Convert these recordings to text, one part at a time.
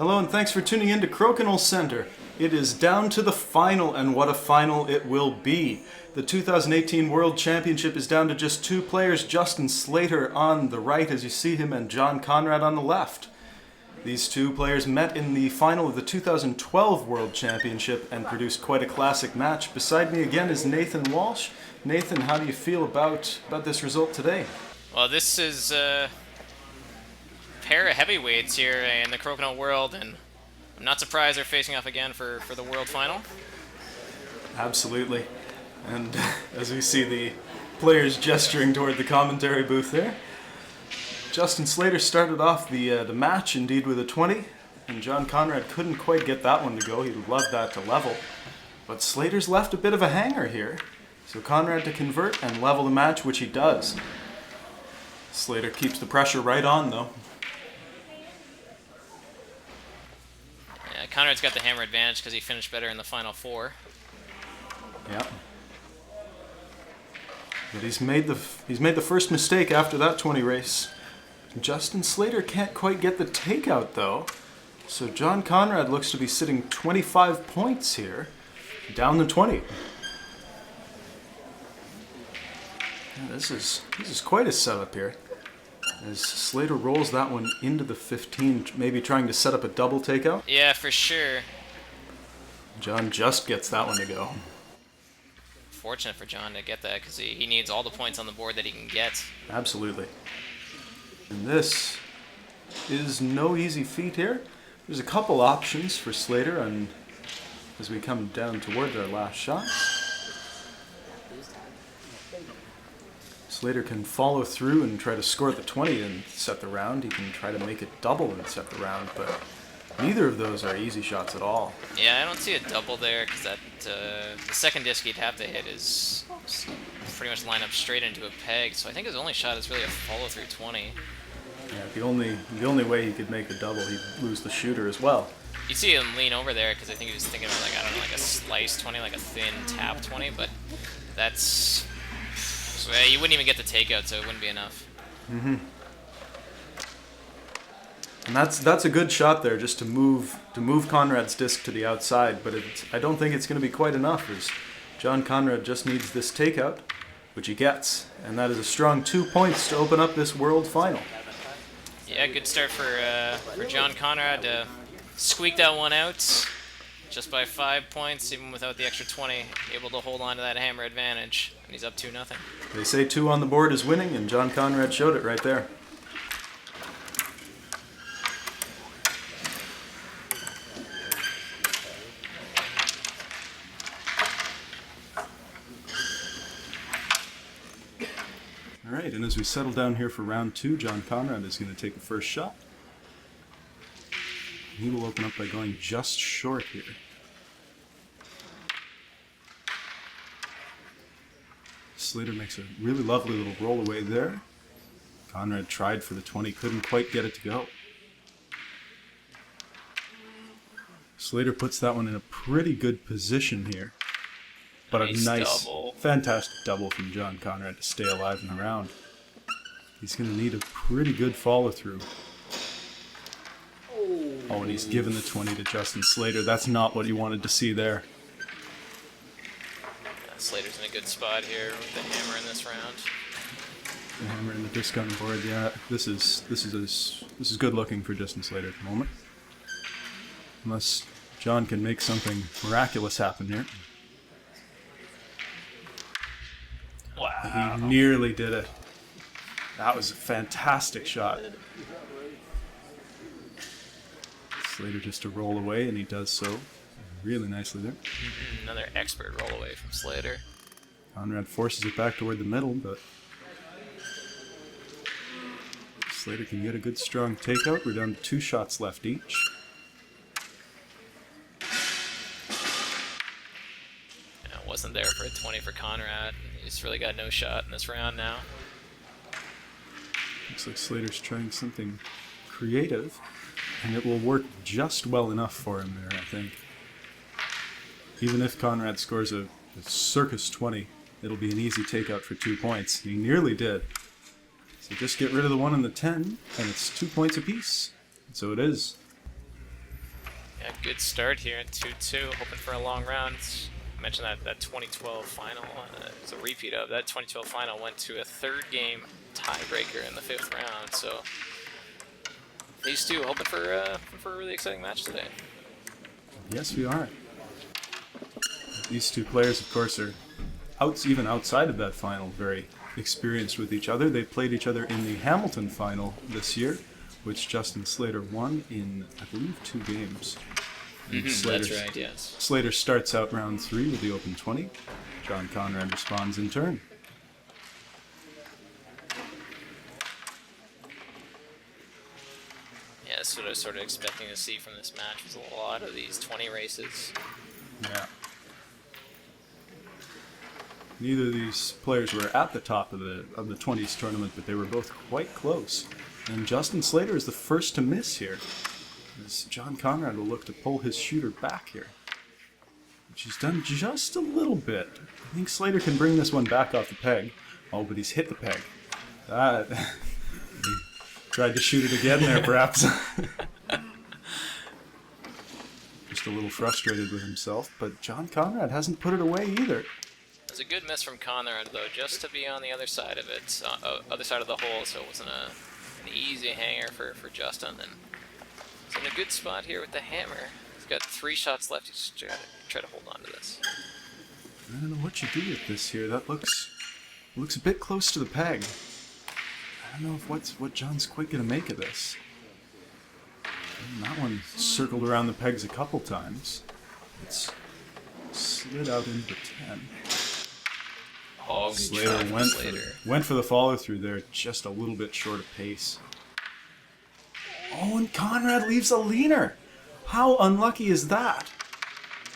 Hello and thanks for tuning in to Crokinole Center. It is down to the final, and what a final it will be. The 2018 World Championship is down to just two players, Justin Slater on the right as you see him and John Conrad on the left. These two players met in the final of the 2012 World Championship and produced quite a classic match. Beside me again is Nathan Walsh. Nathan, how do you feel about this result today? Well, this is a pair of heavyweights here in the Crokinole world, and I'm not surprised they're facing off again for the world final. Absolutely. And as we see the players gesturing toward the commentary booth there, Justin Slater started off the match indeed with a 20, and John Conrad couldn't quite get that one to go. He'd love that to level. But Slater's left a bit of a hanger here, so Conrad to convert and level the match, which he does. Slater keeps the pressure right on, though. Yeah, Conrad's got the hammer advantage because he finished better in the final four. Yeah. But he's made the first mistake after that 20 race. Justin Slater can't quite get the takeout, though. So John Conrad looks to be sitting 25 points here, down to 20. Yeah, this is quite a setup here. As Slater rolls that one into the 15, maybe trying to set up a double takeout. Yeah, for sure. John just gets that one to go. Fortunate for John to get that because he needs all the points on the board that he can get. Absolutely. And this is no easy feat here. There's a couple options for Slater and as we come down towards our last shots. Slater can follow through and try to score the 20 and set the round. He can try to make it double and set the round, but neither of those are easy shots at all. Yeah, I don't see a double there because the second disc he'd have to hit is pretty much line up straight into a peg. So I think his only shot is really a follow-through 20. Yeah, the only way he could make the double, he'd lose the shooter as well. You see him lean over there because I think he was thinking of like a slice 20, like a thin tap 20, but that's... So, you wouldn't even get the takeout, so it wouldn't be enough. Mm-hmm. And that's a good shot there, just to move Conrad's disc to the outside. But I don't think it's going to be quite enough, as John Conrad just needs this takeout, which he gets, and that is a strong 2 points to open up this world final. Yeah, good start for John Conrad to squeak that one out. Just by 5 points, even without the extra 20, able to hold on to that hammer advantage, and he's up 2-0. They say 2 on the board is winning, and John Conrad showed it right there. All right, and as we settle down here for round 2, John Conrad is going to take the first shot. He will open up by going just short here. Slater makes a really lovely little roll away there. Conrad tried for the 20, couldn't quite get it to go. Slater puts that one in a pretty good position here. But a nice, double. Fantastic double from John Conrad to stay alive in the round. He's going to need a pretty good follow-through. Oh, and he's given the 20 to Justin Slater. That's not what he wanted to see there. Slater's in a good spot here with the hammer in this round. The hammer and the disc on the board, yeah. This is good looking for Justin Slater at the moment. Unless John can make something miraculous happen here. Wow. He nearly did it. That was a fantastic shot. Slater just to roll away, and he does so really nicely there. Another expert roll away from Slater. Conrad forces it back toward the middle, but Slater can get a good strong takeout. We're down to 2 shots left each. Yeah, wasn't there for a 20 for Conrad. He's really got no shot in this round now. Looks like Slater's trying something creative, and it will work just well enough for him there, I think. Even if Conrad scores a circus 20, it'll be an easy takeout for 2 points. He nearly did. So just get rid of the 1 and the 10, and it's 2 points apiece. And so it is. Yeah, good start here at 2-2, hoping for a long round. I mentioned that 2012 final, it's a repeat of that 2012 final, went to a third game tiebreaker in the 5th round, so these two hoping for a really exciting match today. Yes, we are. These two players, of course, are even outside of that final very experienced with each other. They played each other in the Hamilton final this year, which Justin Slater won in, I believe, 2 games. That's right, yes. Slater starts out round 3 with the open 20. John Conrad responds in turn. Yeah, that's what I was sort of expecting to see from this match, was a lot of these 20 races. Yeah. Neither of these players were at the top of the 20s tournament, but they were both quite close. And Justin Slater is the first to miss here, as John Conrad will look to pull his shooter back here, which he's done just a little bit. I think Slater can bring this one back off the peg. Oh, but he's hit the peg. He tried to shoot it again there, perhaps. Just a little frustrated with himself, but John Conrad hasn't put it away either. It was a good miss from Conrad, though, just to be on the other side of it, other side of the hole, so it wasn't an easy hanger for Justin. And he's in a good spot here with the hammer. He's got 3 shots left. He's try to hold on to this. I don't know what you do with this here. That looks a bit close to the peg. I don't know what John's quite going to make of this. And that one circled around the pegs a couple times. It's slid out into 10. Oh, Slater went for the follow through there, just a little bit short of pace. Oh, and Conrad leaves a leaner. How unlucky is that?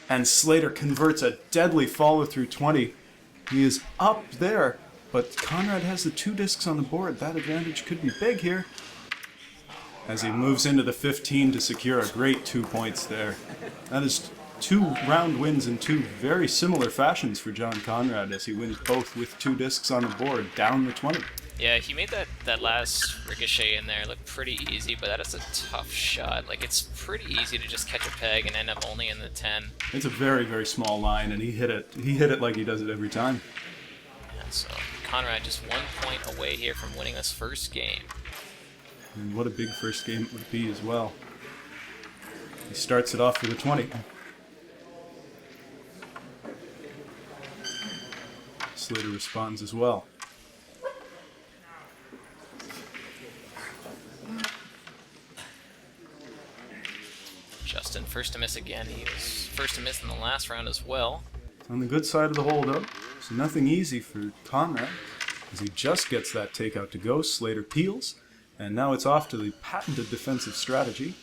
And Slater converts a deadly follow through 20. He is up there, but Conrad has the 2 discs on the board. That advantage could be big here, as he moves into the 15 to secure a great 2 points there. That is 2 round wins in 2 very similar fashions for John Conrad, as he wins both with 2 discs on the board, down the 20. Yeah, he made that last ricochet in there look pretty easy, but that is a tough shot. Like, it's pretty easy to just catch a peg and end up only in the 10. It's a very, very small line, and he hit it like he does it every time. Yeah, so Conrad just 1 point away here from winning this first game. And what a big first game it would be as well. He starts it off for the 20. Slater responds as well. Justin first to miss again. He was first to miss in the last round as well. On the good side of the hole, though, so nothing easy for Conrad, as he just gets that takeout to go. Slater peels, and now it's off to the patented defensive strategy,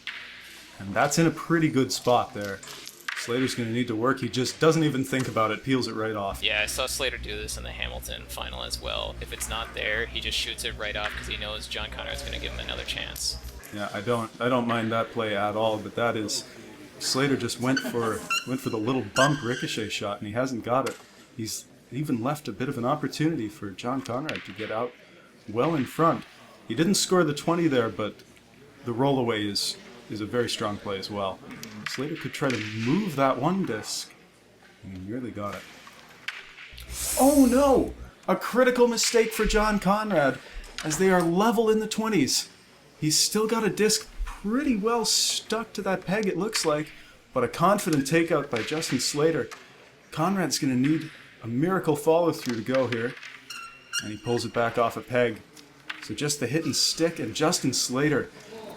and that's in a pretty good spot there. Slater's going to need to work. He just doesn't even think about it, peels it right off. Yeah, I saw Slater do this in the Hamilton final as well. If it's not there, he just shoots it right off because he knows John Conrad's going to give him another chance. Yeah, I don't mind that play at all, but that is, Slater just went for the little bump ricochet shot, and he hasn't got it. He's even left a bit of an opportunity for John Conrad to get out well in front. He didn't score the 20 there, but the rollaway is a very strong play as well. Slater could try to move that 1 disc, and he nearly got it. Oh no! A critical mistake for John Conrad, as they are level in the 20s. He's still got a disc pretty well stuck to that peg, it looks like, but a confident takeout by Justin Slater. Conrad's going to need a miracle follow-through to go here, and he pulls it back off a peg. So just the hit and stick, and Justin Slater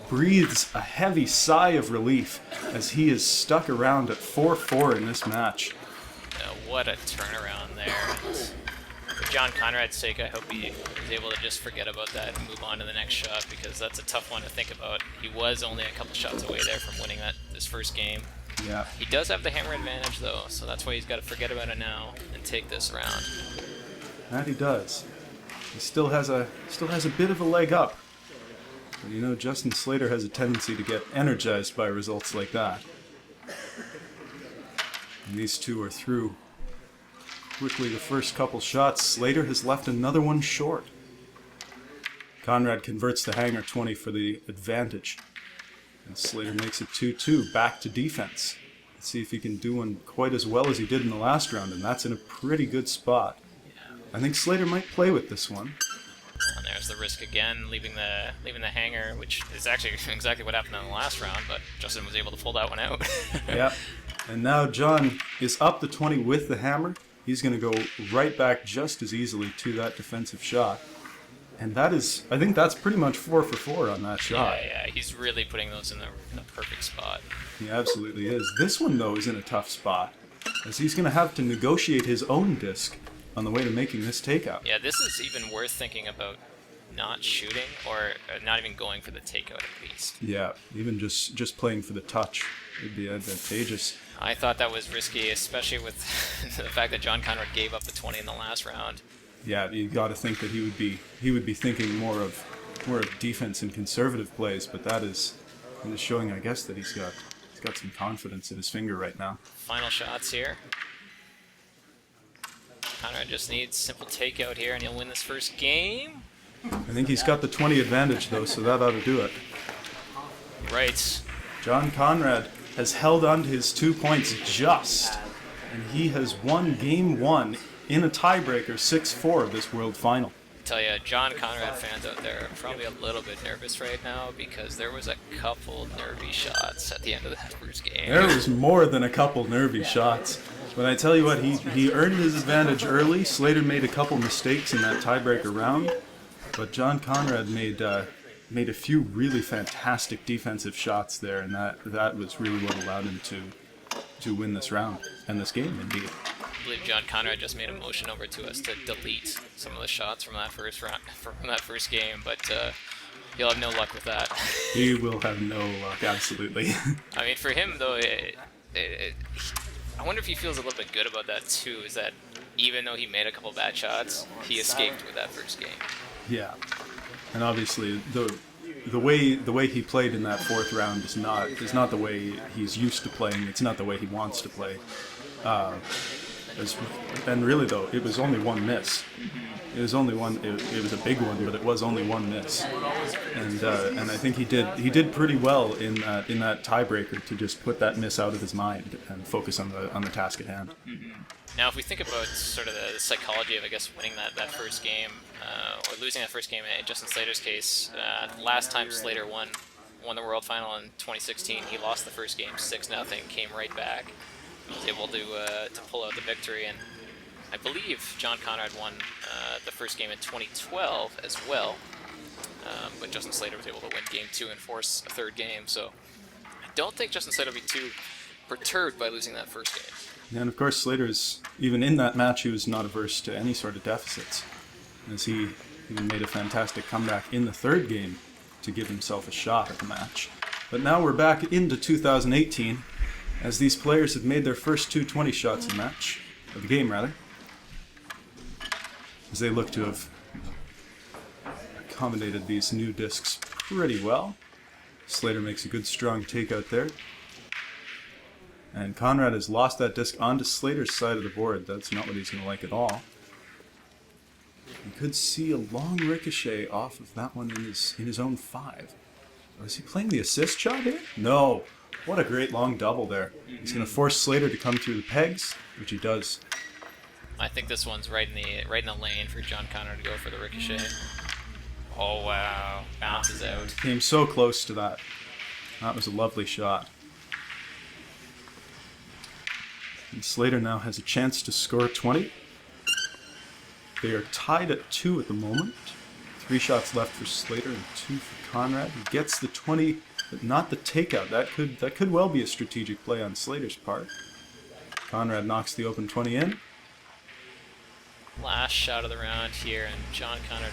breathes a heavy sigh of relief as he is stuck around at 4-4 in this match. What a turnaround there. For John Conrad's sake, I hope he is able to just forget about that and move on to the next shot, because that's a tough one to think about. He was only a couple shots away there from winning this first game. Yeah. He does have the hammer advantage, though, so that's why he's got to forget about it now and take this round. That he does. He still has a bit of a leg up. But you know, Justin Slater has a tendency to get energized by results like that. And these two are through quickly the first couple shots. Slater has left another one short. Conrad converts the hanger 20 for the advantage. And Slater makes it 2-2, back to defense. Let's see if he can do one quite as well as he did in the last round, and that's in a pretty good spot. I think Slater might play with this one. And there's the risk again, leaving the hanger, which is actually exactly what happened in the last round, but Justin was able to pull that one out. Yep. And now John is up to 20 with the hammer. He's going to go right back just as easily to that defensive shot. And that is, I think that's pretty much 4 for 4 on that shot. Yeah, he's really putting those in the perfect spot. He absolutely is. This one, though, is in a tough spot, as he's going to have to negotiate his own disc on the way to making this takeout. Yeah, this is even worth thinking about not shooting or not even going for the takeout at least. Yeah, even just playing for the touch would be advantageous. I thought that was risky, especially with the fact that John Conrad gave up the 20 in the last round. Yeah, you got to think that he would be thinking more of defense and conservative plays, but it is showing, I guess, that he's got some confidence in his finger right now. Final shots here. Conrad just needs simple takeout here, and he'll win this first game. I think he's got the 20 advantage, though, so that ought to do it. Right. John Conrad has held on to his 2 points just, and he has won Game 1 in a tiebreaker, 6-4 of this World Final. I tell you, John Conrad fans out there are probably a little bit nervous right now because there was a couple nervy shots at the end of that first game. There was more than a couple nervy shots. But I tell you what, he earned his advantage early. Slater made a couple mistakes in that tiebreaker round, but John Conrad made a few really fantastic defensive shots there, and that was really what allowed him to win this round and this game, indeed. I believe John Conrad just made a motion over to us to delete some of the shots from that first round, from that first game, but he'll have no luck with that. He will have no luck, absolutely. I mean, for him though, I wonder if he feels a little bit good about that too. Is that even though he made a couple bad shots, he escaped with that first game. Yeah, and obviously the way he played in that fourth round is not the way he's used to playing. It's not the way he wants to play. And really though, it was only one miss. It was only one. It was a big one, but it was only one miss. And I think he did pretty well in that tiebreaker to just put that miss out of his mind and focus on the task at hand. Mm-hmm. Now, if we think about sort of the psychology of, I guess, winning that first game or losing that first game, in Justin Slater's case, the last time Slater won the World Final in 2016, he lost the first game 6-0, came right back, was able to pull out the victory, and I believe John Conrad won the first game in 2012 as well, but Justin Slater was able to win Game 2 and force a third game, so I don't think Justin Slater will be too perturbed by losing that first game. And of course, Slater's, even in that match, he was not averse to any sort of deficits, as he even made a fantastic comeback in the third game to give himself a shot at the match. But now we're back into 2018, as these players have made their first 220 shots in the game, as they look to have accommodated these new discs pretty well. Slater makes a good strong takeout there. And Conrad has lost that disc onto Slater's side of the board. That's not what he's going to like at all. You could see a long ricochet off of that one in his own 5. Or is he playing the assist shot here? No. What a great long double there. He's going to force Slater to come through the pegs, which he does. I think this one's right in the lane for John Conrad to go for the ricochet. Oh wow, bounces out. Came so close to that. That was a lovely shot. And Slater now has a chance to score 20. They are tied at 2 at the moment. 3 shots left for Slater and 2 for Conrad. He gets the 20, but not the takeout. That could well be a strategic play on Slater's part. Conrad knocks the open 20 in. Last shot of the round here, and John Conrad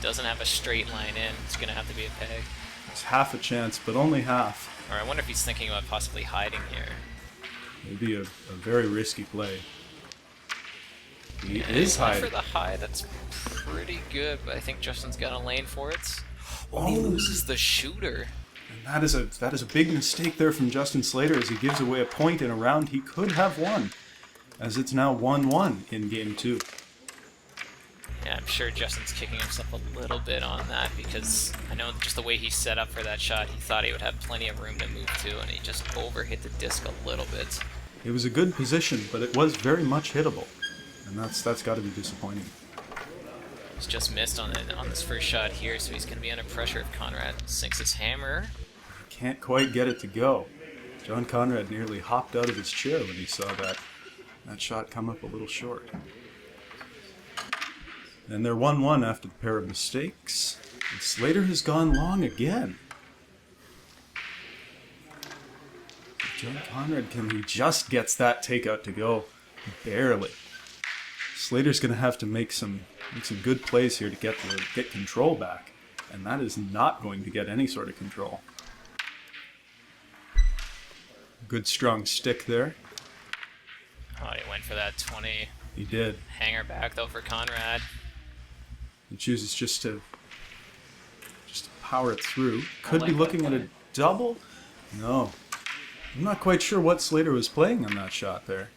doesn't have a straight line in. It's going to have to be a peg. It's half a chance, but only half. Or I wonder if he's thinking about possibly hiding here. It'd be a very risky play. He Yeah, is hiding. for the high, that's pretty good, but I think Justin's got a lane for it. Oh, he loses the shooter. And that is a big mistake there from Justin Slater, as he gives away a point in a round he could have won, as it's now 1-1 in Game 2. Yeah, I'm sure Justin's kicking himself a little bit on that because I know just the way he set up for that shot, he thought he would have plenty of room to move to, and he just overhit the disc a little bit. It was a good position, but it was very much hittable, and that's got to be disappointing. He's just missed on this first shot here, so he's going to be under pressure if Conrad sinks his hammer. Can't quite get it to go. John Conrad nearly hopped out of his chair when he saw that shot come up a little short. And they're 1-1 after the pair of mistakes. And Slater has gone long again. John Conrad he just gets that takeout to go. Barely. Slater's going to have to make some good plays here to get control back. And that is not going to get any sort of control. Good strong stick there. Oh, he went for that 20. He did. Hanger back though for Conrad. He chooses just to power it through. Could be looking at a double. No. I'm not quite sure what Slater was playing on that shot there.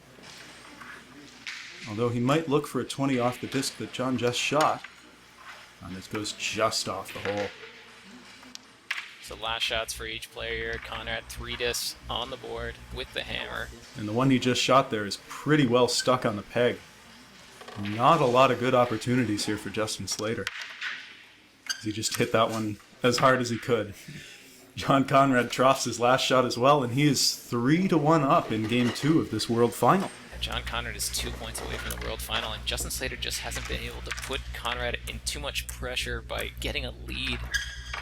Although he might look for a 20 off the disc that John just shot. And it goes just off the hole. So last shots for each player here. Conrad 3 discs on the board with the hammer. And the one he just shot there is pretty well stuck on the peg. Not a lot of good opportunities here for Justin Slater. He just hit that one as hard as he could. John Conrad troughs his last shot as well, and he is 3-1 up in Game 2 of this World Final. John Conrad is 2 points away from the World Final, and Justin Slater just hasn't been able to put Conrad in too much pressure by getting a lead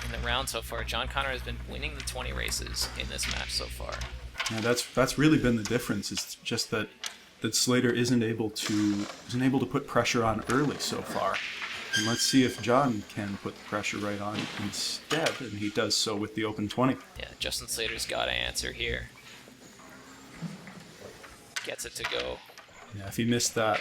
in the round so far. John Conrad has been winning the 20 races in this match so far. Yeah, that's really been the difference. It's just that Slater isn't able to put pressure on early so far. And let's see if John can put the pressure right on instead, and he does so with the open 20. Yeah, Justin Slater's got to answer here. Gets it to go. Yeah, if he missed that,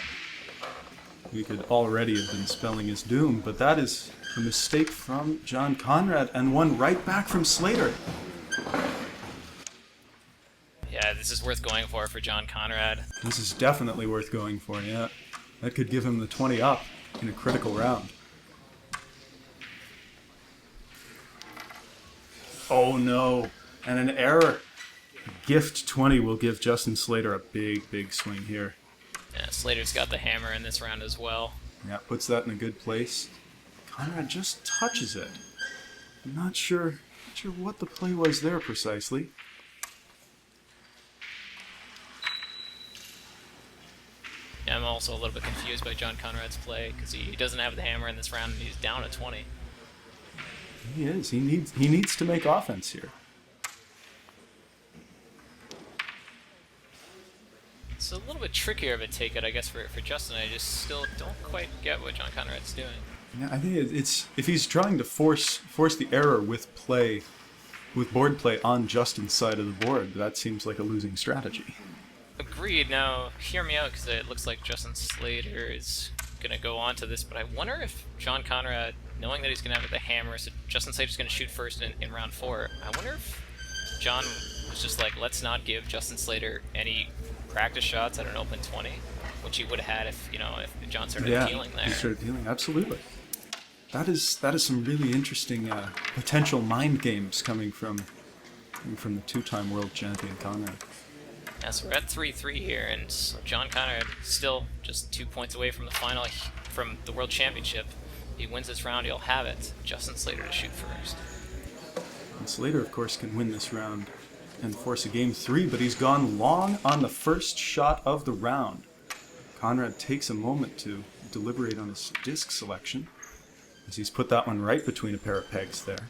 we could already have been spelling his doom, but that is a mistake from John Conrad, and one right back from Slater. Yeah, this is worth going for John Conrad. This is definitely worth going for, yeah. That could give him the 20 up in a critical round. Oh no, and an error. Gift 20 will give Justin Slater a big swing here. Yeah, Slater's got the hammer in this round as well. Yeah, puts that in a good place. Conrad just touches it. I'm not sure what the play was there precisely. Yeah, I'm also a little bit confused by John Conrad's play because he doesn't have the hammer in this round and he's down at 20. He is. He needs to make offense here. It's a little bit trickier of a take-it, I guess, for Justin. I just still don't quite get what John Conrad's doing. Yeah, I think it's if he's trying to force the error with board play on Justin's side of the board, that seems like a losing strategy. Agreed. Now, hear me out, because it looks like Justin Slater is going to go on to this, but I wonder if John Conrad, knowing that he's going to have the hammer, so Justin Slater's going to shoot first in round 4, I wonder if John was just like, let's not give Justin Slater any practice shots at an open 20, which he would have had if John started dealing there. He started dealing, absolutely. That is some really interesting potential mind games coming from the two-time world champion Conrad. Yeah, so we're at 3-3 here, and John Conrad still just 2 points away from the final, from the World Championship. If he wins this round, he'll have it. Justin Slater to shoot first. And Slater, of course, can win this round and force a Game 3, but he's gone long on the first shot of the round. Conrad takes a moment to deliberate on his disc selection, as he's put that one right between a pair of pegs there.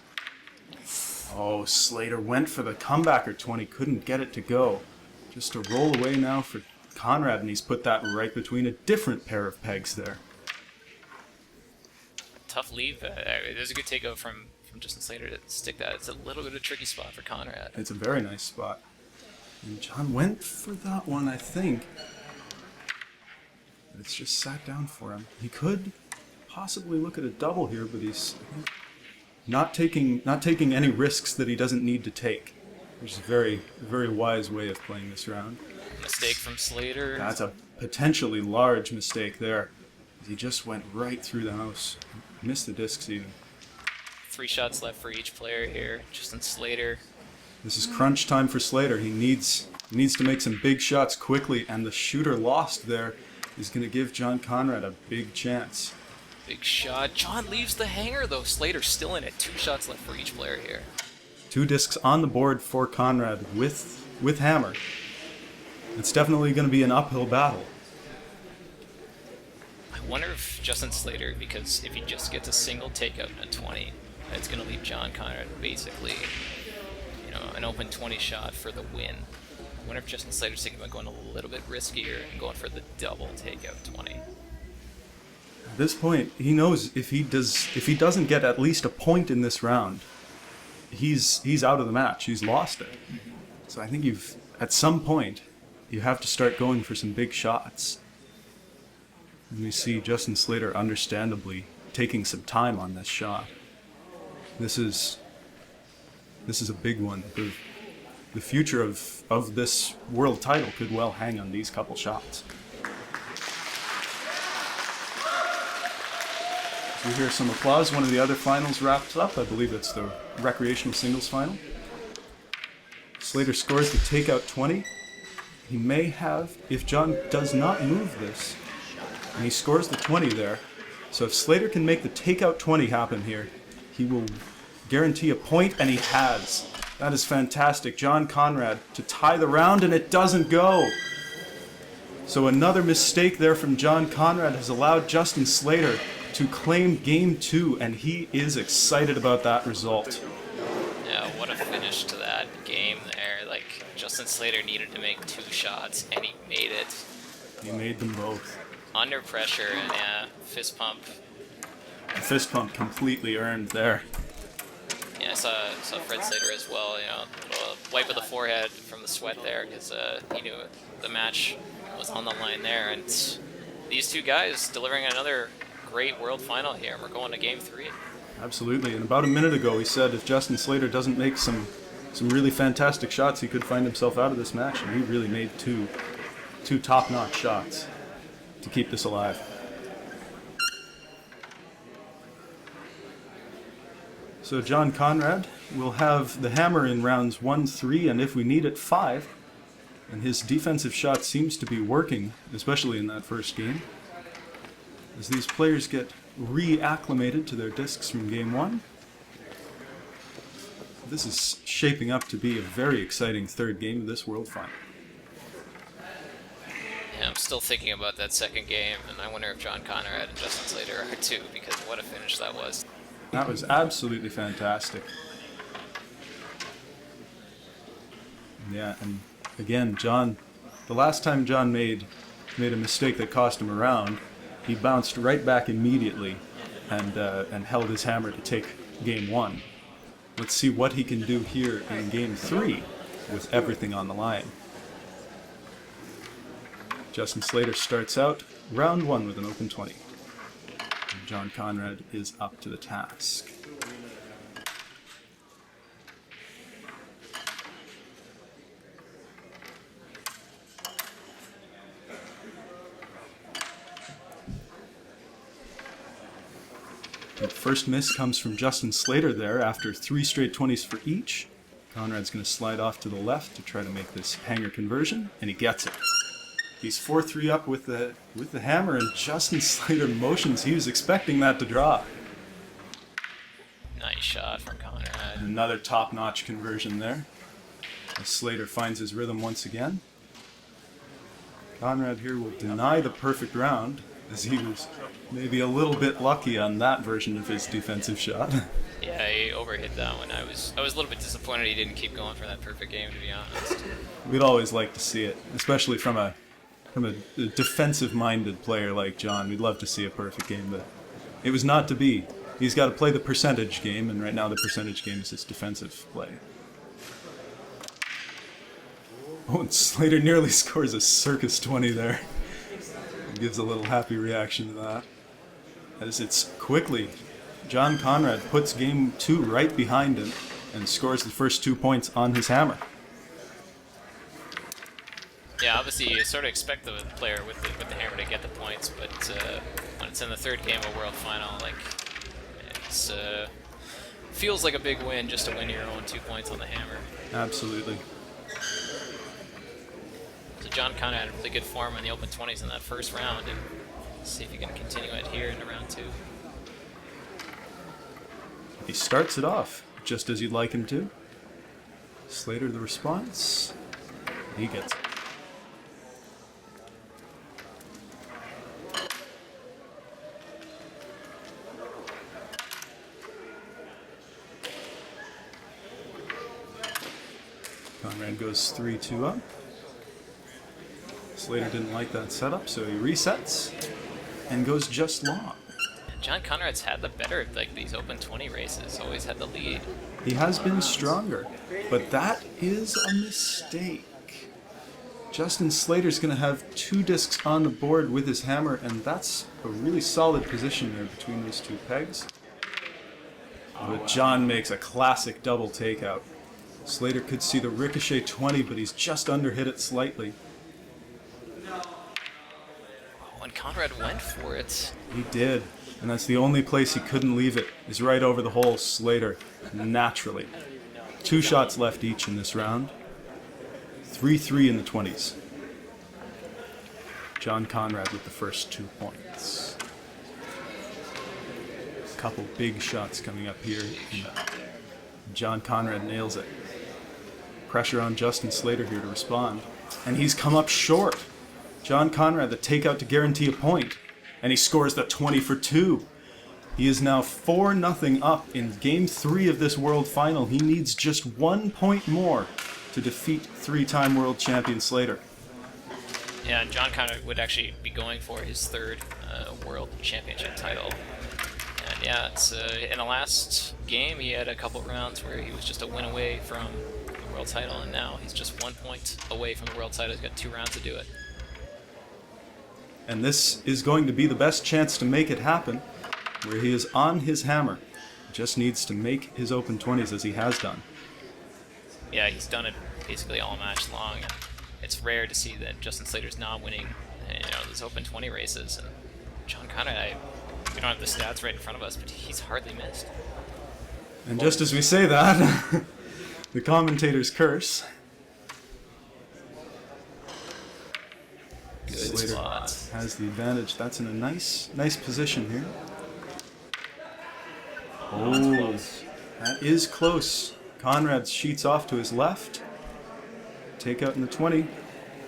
Oh, Slater went for the comebacker 20, couldn't get it to go. Just a roll away now for Conrad, and he's put that right between a different pair of pegs there. Tough leave. There's a good takeout from Justin Slater to stick that. It's a little bit of a tricky spot for Conrad. It's a very nice spot. And John went for that one, I think. It's just sat down for him. He could possibly look at a double here, but he's not taking any risks that he doesn't need to take. Which is a very, very wise way of playing this round. Mistake from Slater. That's a potentially large mistake there. He just went right through the house. Missed the discs even. 3 shots left for each player here. Justin Slater. This is crunch time for Slater. He needs to make some big shots quickly, and the shooter lost there is going to give John Conrad a big chance. Big shot. John leaves the hanger, though. Slater's still in it. 2 shots left for each player here. 2 discs on the board for Conrad with hammer. It's definitely going to be an uphill battle. I wonder if Justin Slater, because if he just gets a single takeout in a 20, it's going to leave John Conrad basically, an open 20 shot for the win. I wonder if Justin Slater's thinking about going a little bit riskier and going for the double takeout 20. At this point, he knows if he doesn't get at least a point in this round, he's out of the match. He's lost it. So I think at some point you have to start going for some big shots. And we see Justin Slater understandably taking some time on this shot. This is a big one. The future of this world title could well hang on these couple shots. We hear some applause. One of the other finals wrapped up. I believe it's the recreational singles final. Slater scores the takeout 20. He may have, if John does not move this, and he scores the 20 there. So if Slater can make the takeout 20 happen here, he will guarantee a point, and he has. That is fantastic. John Conrad to tie the round, and it doesn't go. So another mistake there from John Conrad has allowed Justin Slater to claim game 2, and he is excited about that result. Yeah, what a finish to that game there. Justin Slater needed to make 2 shots, and he made it. He made them both. Under pressure, and fist pump. The fist pump completely earned there. Yeah, I saw Fred Slater as well, a little wipe of the forehead from the sweat there, because he knew the match was on the line there, and these 2 guys delivering another great world final here, and we're going to game 3. Absolutely, and about a minute ago he said if Justin Slater doesn't make some really fantastic shots, he could find himself out of this match, and he really made two top-notch shots to keep this alive. So John Conrad will have the hammer in rounds 1, 3, and if we need it, 5. And his defensive shot seems to be working, especially in that first game. As these players get reacclimated to their discs from game 1. This is shaping up to be a very exciting third game of this World Final. Yeah, I'm still thinking about that second game, and I wonder if John Conrad and Justin Slater are too, because what a finish that was. That was absolutely fantastic. Yeah, and again, John, the last time John made a mistake that cost him a round, he bounced right back immediately and held his hammer to take game 1. Let's see what he can do here in game 3 with everything on the line. Justin Slater starts out round 1 with an open 20. And John Conrad is up to the task. The first miss comes from Justin Slater there after 3 straight 20s for each. Conrad's going to slide off to the left to try to make this hanger conversion, and he gets it. He's 4-3 up with the hammer, and Justin Slater motions. He was expecting that to drop. Nice shot from Conrad. Another top-notch conversion there. As Slater finds his rhythm once again. Conrad here will deny the perfect round, as he was maybe a little bit lucky on that version of his defensive shot. Yeah, he overhit that one. I was a little bit disappointed he didn't keep going for that perfect game, to be honest. We'd always like to see it, especially from a defensive-minded player like John. We'd love to see a perfect game, but it was not to be. He's got to play the percentage game, and right now the percentage game is his defensive play. Oh, and Slater nearly scores a circus 20 there. He gives a little happy reaction to that. As it's quickly, John Conrad puts game 2 right behind him and scores the first 2 points on his hammer. Yeah, obviously you sort of expect the player with the hammer to get the points, but when points in the third game of World Final. Like, it's feels like a big win just to win your own 2 points on the hammer. Absolutely. So John Conrad had really good form in the open 20s in that first round, and see if he can continue it here into round 2. He starts it off just as you'd like him to. Slater the response. He gets it. Conrad goes 3-2 up. Slater didn't like that setup, so he resets and goes just long. John Conrad's had the better of like these open 20 races, always had the lead. He has been stronger, but that is a mistake. Justin Slater's going to have 2 discs on the board with his hammer, and that's a really solid position there between those 2 pegs. But John makes a classic double takeout. Slater could see the ricochet 20, but he's just underhit it slightly. When Conrad went for it. He did, and that's the only place he couldn't leave it, is right over the hole. Slater, naturally. 2 shots left each in this round. 3-3 in the 20s. John Conrad with the first 2 points. A couple big shots coming up here. John Conrad nails it. Pressure on Justin Slater here to respond. And he's come up short. John Conrad, the takeout to guarantee a point. And he scores the 20 for 2. He is now 4-0 up in Game 3 of this World Final. He needs just 1 point more to defeat 3-time world champion Slater. Yeah, and John Conrad would actually be going for his 3rd world championship title. And yeah, it's in the last game he had a couple rounds where he was just a win away from the world title, and now he's just 1 point away from the world title. He's got 2 rounds to do it. And this is going to be the best chance to make it happen, where he is on his hammer. Just needs to make his open 20s as he has done. Yeah, he's done it basically all match long, and it's rare to see that Justin Slater's not winning, these open 20 races. And John Conrad, we don't have the stats right in front of us, but he's hardly missed. And just as we say that, the commentators curse. Good Slater spot. has the advantage. That's in a nice position here. Oh, that is close. Conrad sheets off to his left. Takeout in the 20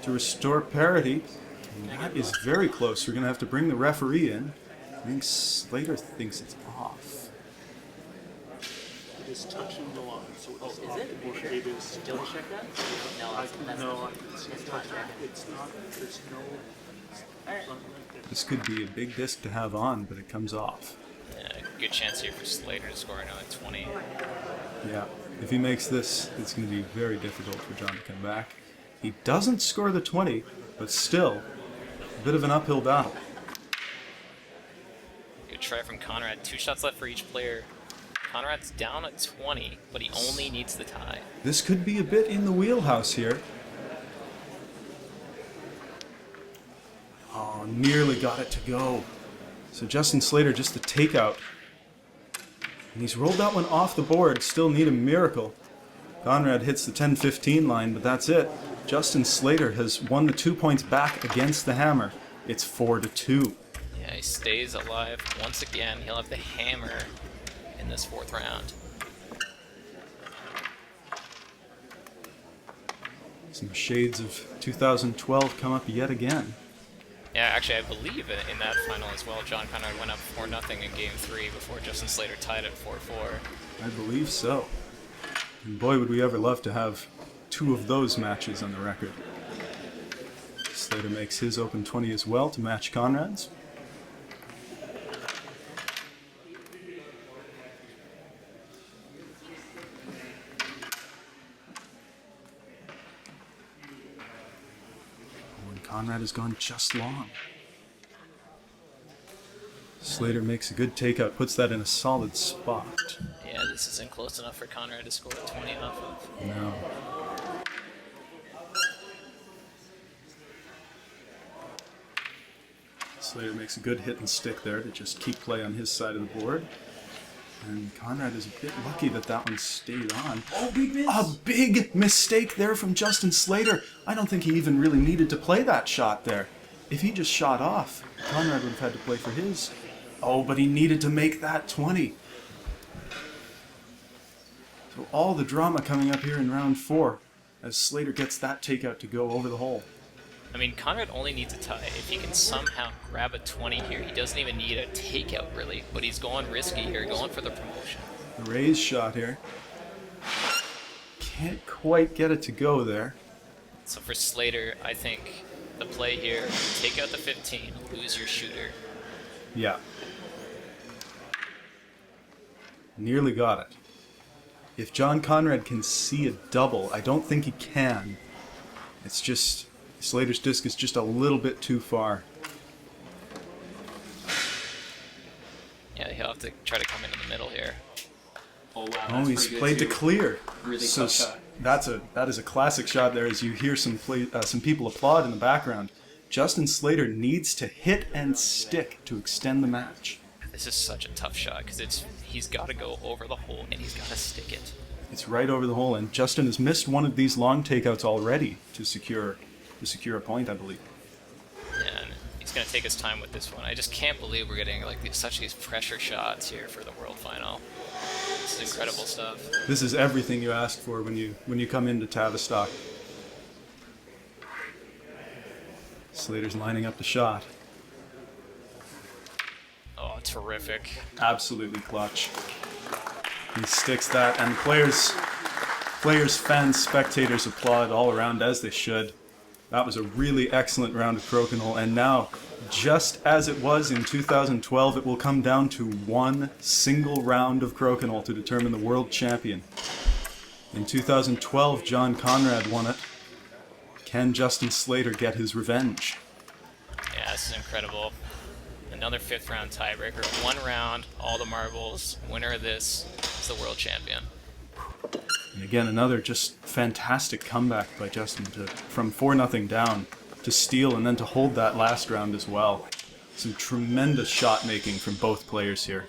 to restore parity. And that is very close. We're going to have to bring the referee in. I think Slater thinks it's off. It is touching the line. So it's Is it? Or Sure. it is. Don't check that? No, I that's can that's no. the- I can see it's it. not. It's not. There's no. Alright. Something like that. This could be a big disc to have on, but it comes off. Yeah, good chance here for Slater to score another 20. Yeah, if he makes this, it's going to be very difficult for John to come back. He doesn't score the 20, but still, a bit of an uphill battle. Good try from Conrad. 2 shots left for each player. Conrad's down at 20, but he only needs the tie. This could be a bit in the wheelhouse here. Oh, nearly got it to go. So Justin Slater just the takeout. And he's rolled that one off the board. Still need a miracle. Conrad hits the 10-15 line, but that's it. Justin Slater has won the 2 points back against the hammer. It's 4-2. Yeah, he stays alive once again. He'll have the hammer in this 4th round. Some shades of 2012 come up yet again. Yeah, actually, I believe in that final as well, John Conrad went up 4-0 in Game 3 before Justin Slater tied it 4-4. I believe so. And boy, would we ever love to have 2 of those matches on the record. Slater makes his open 20 as well to match Conrad's. And Conrad has gone just long. Slater makes a good takeout, puts that in a solid spot. Yeah, this isn't close enough for Conrad to score a 20 off of. No. Slater makes a good hit and stick there to just keep play on his side of the board. And Conrad is a bit lucky that that one stayed on. Oh, big miss! A big mistake there from Justin Slater. I don't think he even really needed to play that shot there. If he just shot off, Conrad would have had to play for his. Oh, but he needed to make that 20. So all the drama coming up here in round 4 as Slater gets that takeout to go over the hole. I mean, Conrad only needs a tie. If he can somehow grab a 20 here, he doesn't even need a takeout, really. But he's going risky here, going for the promotion. The raise shot here. Can't quite get it to go there. So for Slater, I think the play here, take out the 15, lose your shooter. Yeah. Nearly got it. If John Conrad can see a double, I don't think he can. It's just... Slater's disc is just a little bit too far. Yeah, he'll have to try to come into the middle here. Oh, wow. Oh, he's played to clear. Really So tough shot. that is a classic shot there as you hear some people applaud in the background. Justin Slater needs to hit and stick to extend the match. This is such a tough shot because he's got to go over the hole and he's got to stick it. It's right over the hole, and Justin has missed one of these long takeouts already to secure a point, I believe. Yeah, and he's going to take his time with this one. I just can't believe we're getting like such these pressure shots here for the World Final. This is incredible stuff. This is everything you ask for when you come into Tavistock. Slater's lining up the shot. Oh, terrific. Absolutely clutch. He sticks that, and players, fans, spectators applaud all around, as they should. That was a really excellent round of Crokinole, and now, just as it was in 2012, it will come down to one single round of Crokinole to determine the world champion. In 2012, John Conrad won it. Can Justin Slater get his revenge? Yeah, this is incredible. Another 5th round tiebreaker. 1 round, all the marbles. Winner of this is the world champion. And again, another just fantastic comeback by Justin from 4-0 down to steal and then to hold that last round as well. Some tremendous shot making from both players here.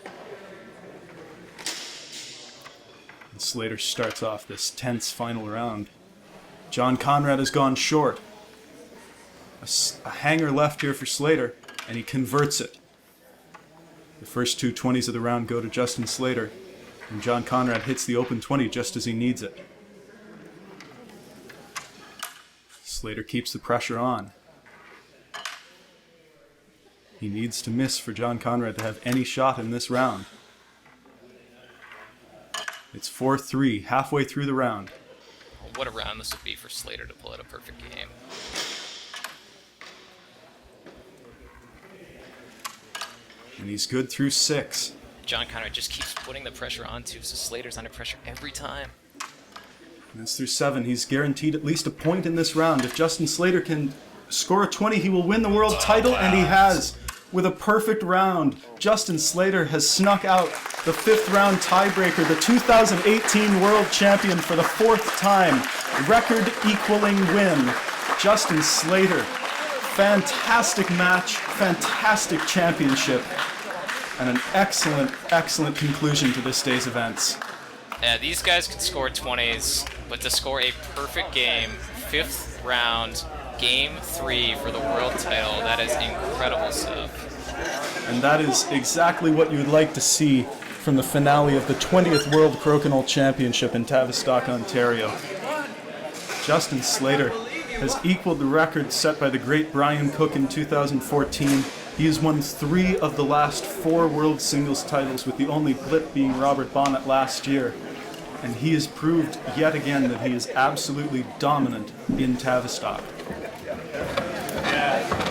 And Slater starts off this tense final round. John Conrad has gone short. A hanger left here for Slater, and he converts it. The first 2 20s of the round go to Justin Slater, and John Conrad hits the open 20 just as he needs it. Slater keeps the pressure on. He needs to miss for John Conrad to have any shot in this round. It's 4-3, halfway through the round. What a round this would be for Slater to pull out a perfect game. And he's good through 6. John Conrad just keeps putting the pressure on too, so Slater's under pressure every time. And that's through 7. He's guaranteed at least a point in this round. If Justin Slater can score a 20, he will win the world title, and he has. With a perfect round, Justin Slater has snuck out the 5th round tiebreaker, the 2018 world champion for the 4th time. Record equaling win. Justin Slater. Fantastic match, fantastic championship, and an excellent, excellent conclusion to this day's events. Yeah, these guys can score 20s, but to score a perfect game, 5th round, game 3 for the world title, that is incredible stuff. And that is exactly what you would like to see from the finale of the 20th World Crokinole Championship in Tavistock, Ontario. Justin Slater has equaled the record set by the great Brian Cook in 2014. He has won 3 of the last 4 world singles titles, with the only blip being Robert Bonnet last year. And he has proved yet again that he is absolutely dominant in Tavistock. Yeah.